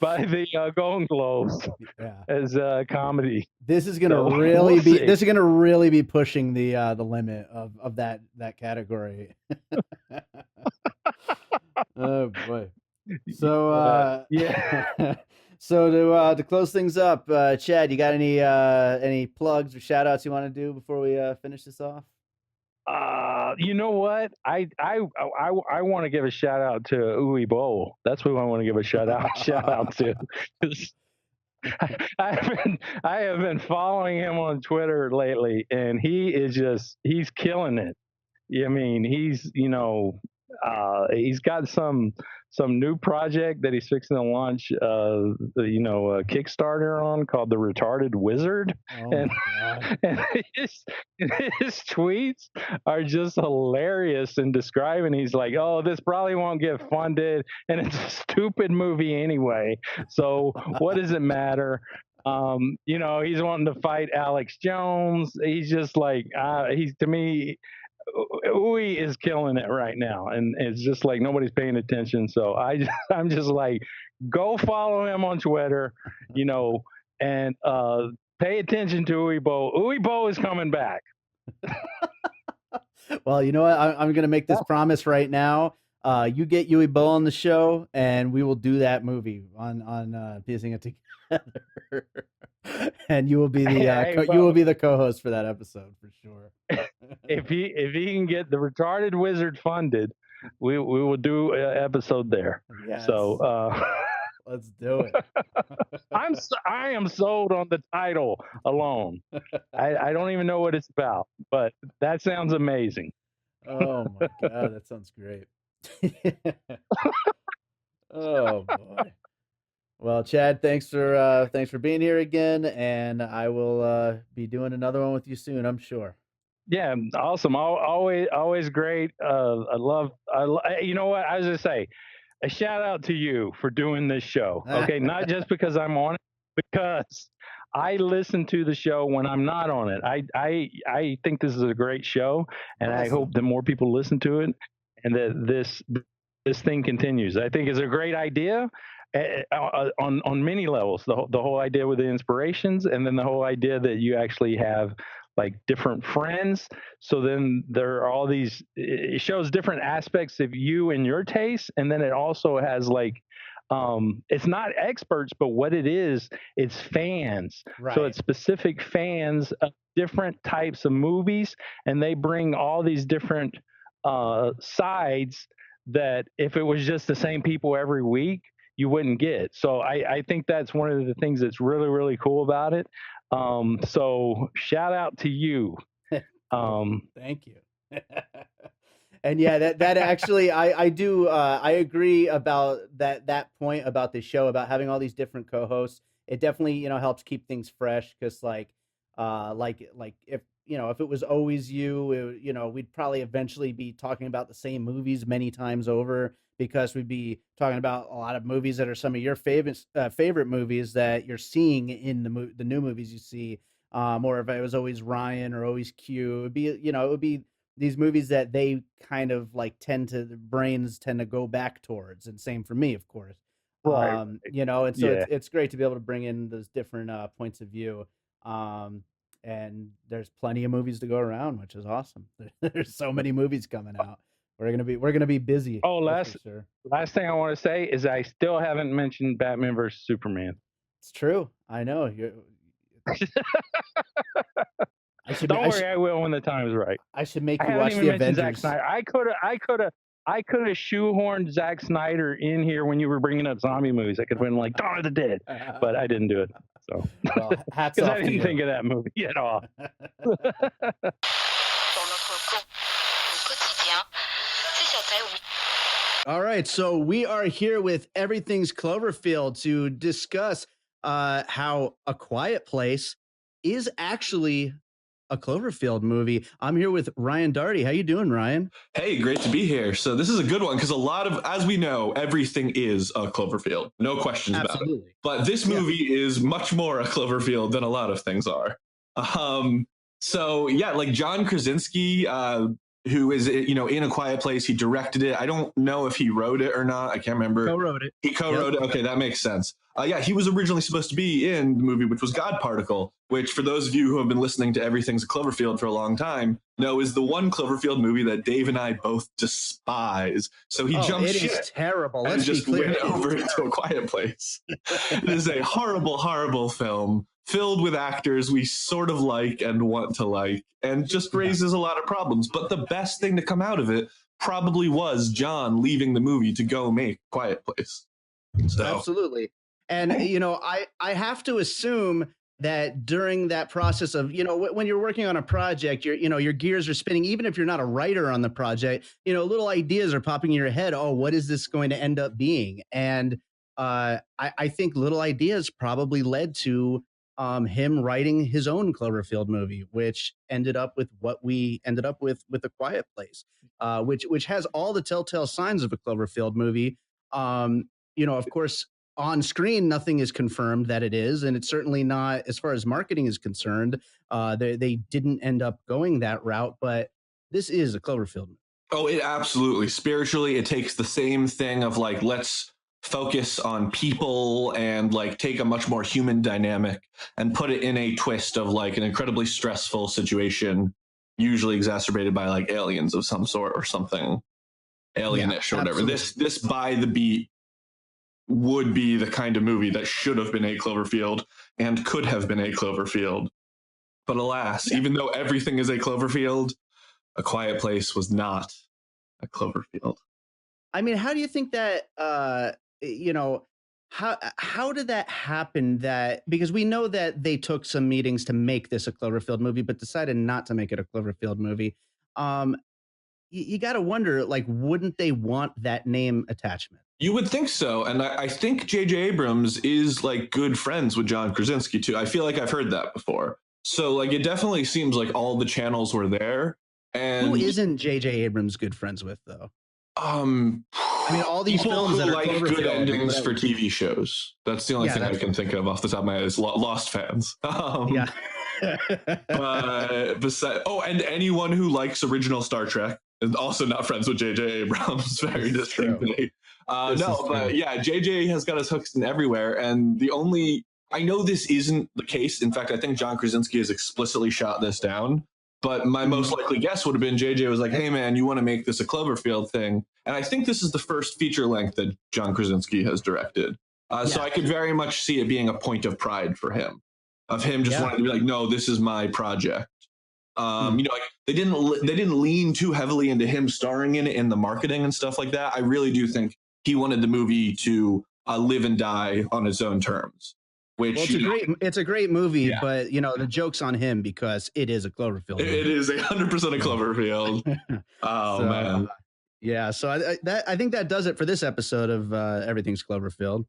by the Golden Globes Yeah. as a comedy. This is gonna So really we'll be see. pushing the limit of that category. Oh boy. So Yeah. so to close things up, Chad, you got any plugs or shout outs you want to do before we finish this off? You know what? I want to give a shout out to Uwe Boll. That's who I want to give a shout out to. 'Cause I have been following him on Twitter lately, and he's killing it. Yeah, I mean, he's got some new project that he's fixing to launch, a Kickstarter on, called the Retarded Wizard, Oh and my god. and his, his tweets are just hilarious in describing. He's like, "Oh, this probably won't get funded, and it's a stupid movie anyway. So what does it matter?" He's wanting to fight Alex Jones. He's just like, he's to me, Uwe is killing it right now, and it's just like nobody's paying attention. So I'm just like, go follow him on Twitter, and pay attention to Uwe Bo. Uwe Bo is coming back. Well, you know what? I'm going to make this promise right now. You get Yui Bo on the show, and we will do that movie on piecing it together. And you will be the Hey, you will be the co-host for that episode for sure. if he can get the Retarded Wizard funded, we will do an episode there. Yes. So Let's do it. I am sold on the title alone. I don't even know what it's about, but that sounds amazing. Oh my god, that sounds great. Oh boy. Well, Chad, thanks for being here again, and I will be doing another one with you soon, I'm sure. Yeah, awesome. Always great. You know what? I was gonna say, a shout out to you for doing this show. Okay, not just because I'm on it, because I listen to the show when I'm not on it. I think this is a great show, and I hope Awesome. that more people listen to it, and that this thing continues. I think it's a great idea. On many levels, the whole idea with the inspirations, and then the whole idea that you actually have like different friends. So then there are all these. It shows different aspects of you and your taste, and then it also has like, it's not experts, but what it is, it's fans. So Right. it's specific fans of different types of movies, and they bring all these different sides that if it was just the same people every week, you wouldn't get. So I think that's one of the things that's really, really cool about it. So shout out to you. Thank you. And yeah, that actually, I do, I agree about that point about the show, about having all these different co-hosts. It definitely, helps keep things fresh, because like if if it was always you, we'd probably eventually be talking about the same movies many times over, because we'd be talking about a lot of movies that are some of your favorite movies that you're seeing in the new movies you see. Or if it was always Ryan or always Q, it would be these movies that they kind of like the brains tend to go back towards, and same for me, of course. Right. And so Yeah. it's great to be able to bring in those different points of view. And there's plenty of movies to go around, which is awesome. There's so many movies coming out. We're gonna be busy. Oh, That's for sure. last thing I want to say is I still haven't mentioned Batman versus Superman. It's true. I know. Don't worry, I will when the time is right. I should make I you haven't watch even the mentioned Zack Avengers. Snyder. I could have shoehorned Zack Snyder in here when you were bringing up zombie movies. I could have been like Dawn of the Dead, but I didn't do it. So Well, hats because off I to didn't you. think of that movie at all. All right, so we are here with Everything's Cloverfield to discuss how A Quiet Place is actually a Cloverfield movie. I'm here with Ryan Darty. How you doing, Ryan? Hey, great to be here. So this is a good one because a lot of, as we know, everything is a Cloverfield. No questions about it. Absolutely. But this movie is much more a Cloverfield than a lot of things are. So yeah, like John Krasinski, who is in A Quiet Place, he directed it. I don't know if he wrote it or not. I can't remember. Co-wrote it. He co-wrote it. Okay, that makes sense. Yeah, he was originally supposed to be in the movie, which was God Particle, which for those of you who have been listening to Everything's a Cloverfield for a long time, know is the one Cloverfield movie that Dave and I both despise. So he jumped ship. It is terrible. And Let's just be clear. went over to A Quiet Place. It is a horrible, horrible film filled with actors we sort of like and want to like, and just raises a lot of problems. But the best thing to come out of it probably was John leaving the movie to go make Quiet Place. So. Absolutely. And, I have to assume that during that process of, when you're working on a project, your gears are spinning, even if you're not a writer on the project, little ideas are popping in your head. Oh, what is this going to end up being? And I think little ideas probably led to him writing his own Cloverfield movie, which ended up with what we ended up with A Quiet Place, which has all the telltale signs of a Cloverfield movie. Of course, on screen, nothing is confirmed that it is, and it's certainly not, as far as marketing is concerned. They didn't end up going that route, but this is a Cloverfield movie. Oh, it absolutely. Spiritually, it takes the same thing of like, let's focus on people and like take a much more human dynamic and put it in a twist of like an incredibly stressful situation, usually exacerbated by like aliens of some sort or something alienish or whatever. Absolutely. This by the beat would be the kind of movie that should have been a Cloverfield and could have been a Cloverfield. But alas, even though everything is a Cloverfield, A Quiet Place was not a Cloverfield. I mean, how do you think that, how did that happen? That, because we know that they took some meetings to make this a Cloverfield movie, but decided not to make it a Cloverfield movie. You got to wonder, like, wouldn't they want that name attachment? You would think so. And I think J.J. Abrams is like good friends with John Krasinski too. I feel like I've heard that before. So like it definitely seems like all the channels were there. And who isn't J.J. Abrams good friends with, though? I mean, all these films that are like good endings for TV shows. That's the only thing I can think of off the top of my head is Lost fans. Yeah. But besides, and anyone who likes original Star Trek is also not friends with J.J. Abrams. Very distinctly. But yeah, JJ has got his hooks in everywhere. And I know this isn't the case. In fact, I think John Krasinski has explicitly shot this down. But my most likely guess would have been JJ was like, hey, man, you want to make this a Cloverfield thing? And I think this is the first feature length that John Krasinski has directed. So I could very much see it being a point of pride for him, of him just wanting to be like, no, this is my project. Like they didn't lean too heavily into him starring in it in the marketing and stuff like that. I really do think he wanted the movie to live and die on its own terms, Which well, it's a great movie, but the joke's on him because it is a Cloverfield movie. It is 100% a Cloverfield. Oh man. Yeah, so I think that does it for this episode of Everything's Cloverfield.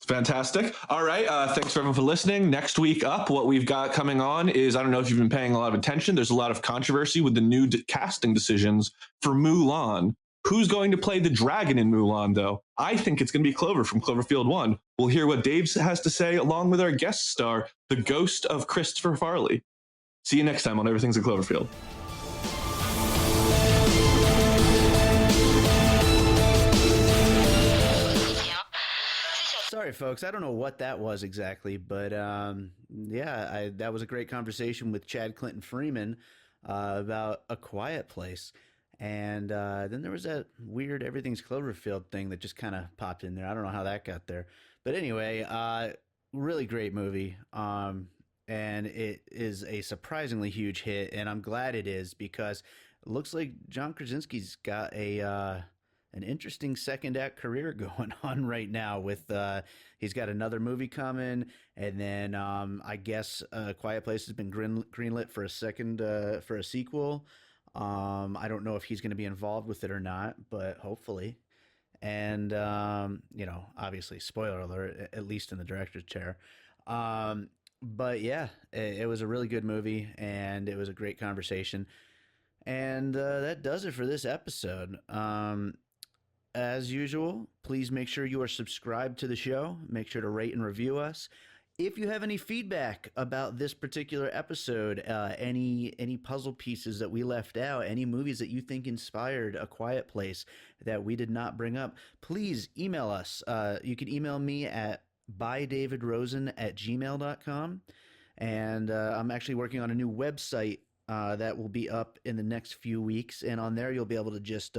Fantastic. All right. Thanks for everyone for listening. Next week up, what we've got coming on is, I don't know if you've been paying a lot of attention. There's a lot of controversy with the new casting decisions for Mulan. Who's going to play the dragon in Mulan, though? I think it's going to be Clover from Cloverfield 1. We'll hear what Dave has to say, along with our guest star, the ghost of Christopher Farley. See you next time on Everything's a Cloverfield. Sorry, folks. I don't know what that was exactly, but that was a great conversation with Chad Clinton Freeman about A Quiet Place. And then there was that weird Everything's Cloverfield thing that just kind of popped in there. I don't know how that got there. But anyway, really great movie. And it is a surprisingly huge hit. And I'm glad it is because it looks like John Krasinski's got an interesting second act career going on right now with he's got another movie coming, and then I guess Quiet Place has been greenlit for a sequel. I don't know if he's going to be involved with it or not, but hopefully. And obviously, spoiler alert, at least in the director's chair. But yeah, it was a really good movie, and it was a great conversation. And that does it for this episode. As usual, please make sure you are subscribed to the show. Make sure to rate and review us. If you have any feedback about this particular episode, any puzzle pieces that we left out, any movies that you think inspired A Quiet Place that we did not bring up, please email us. You can email me at bydavidrosen@gmail.com. And I'm actually working on a new website that will be up in the next few weeks. And on there, you'll be able to just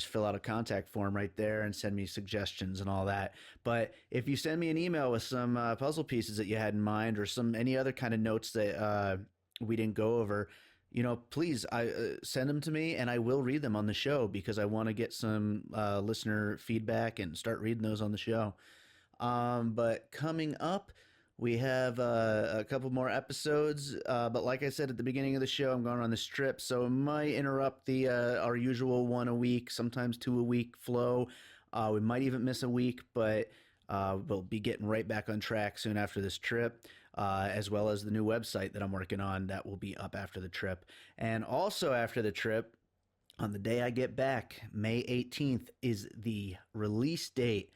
fill out a contact form right there and send me suggestions and all that. But if you send me an email with some puzzle pieces that you had in mind or any other kind of notes that we didn't go over, please send them to me and I will read them on the show because I want to get some listener feedback and start reading those on the show. But coming up, we have a couple more episodes, but like I said at the beginning of the show, I'm going on this trip, so it might interrupt our usual one a week, sometimes 2 a week flow. We might even miss a week, but we'll be getting right back on track soon after this trip, as well as the new website that I'm working on that will be up after the trip. And also after the trip, on the day I get back, May 18th, is the release date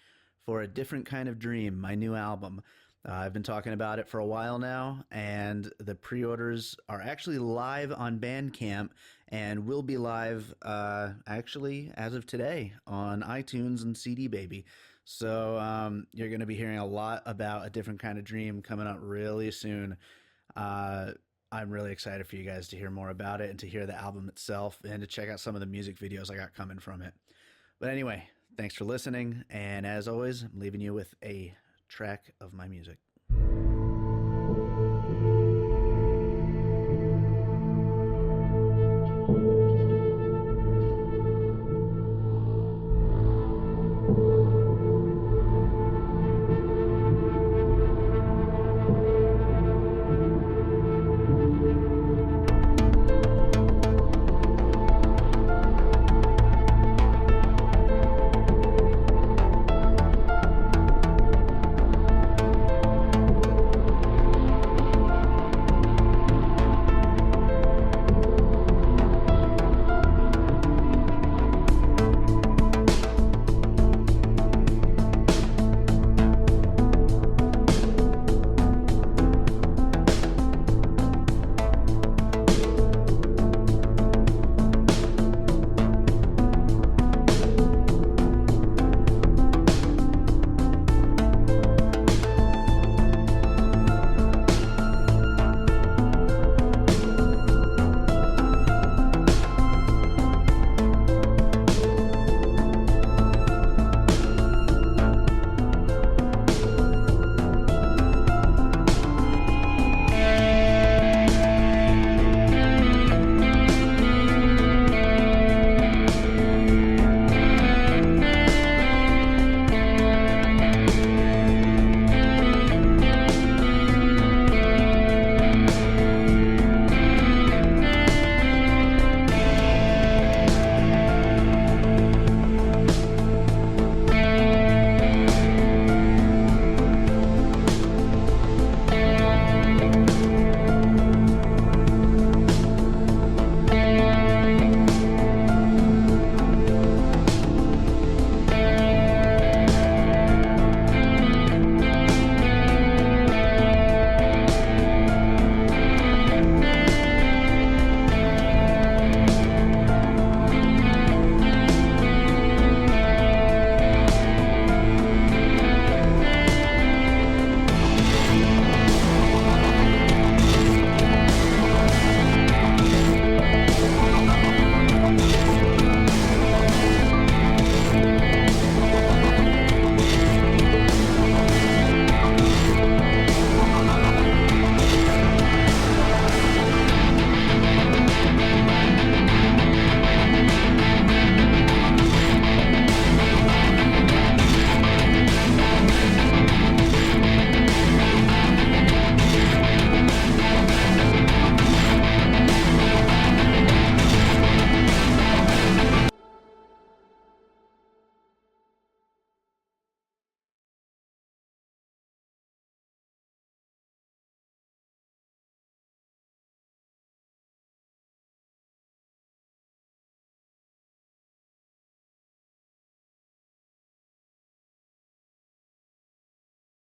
for A Different Kind of Dream, my new album. I've been talking about it for a while now, and the pre-orders are actually live on Bandcamp and will be live actually as of today on iTunes and CD Baby. So you're going to be hearing a lot about A Different Kind of Dream coming out really soon. I'm really excited for you guys to hear more about it and to hear the album itself and to check out some of the music videos I got coming from it. But anyway, thanks for listening, and as always, I'm leaving you with a track of my music.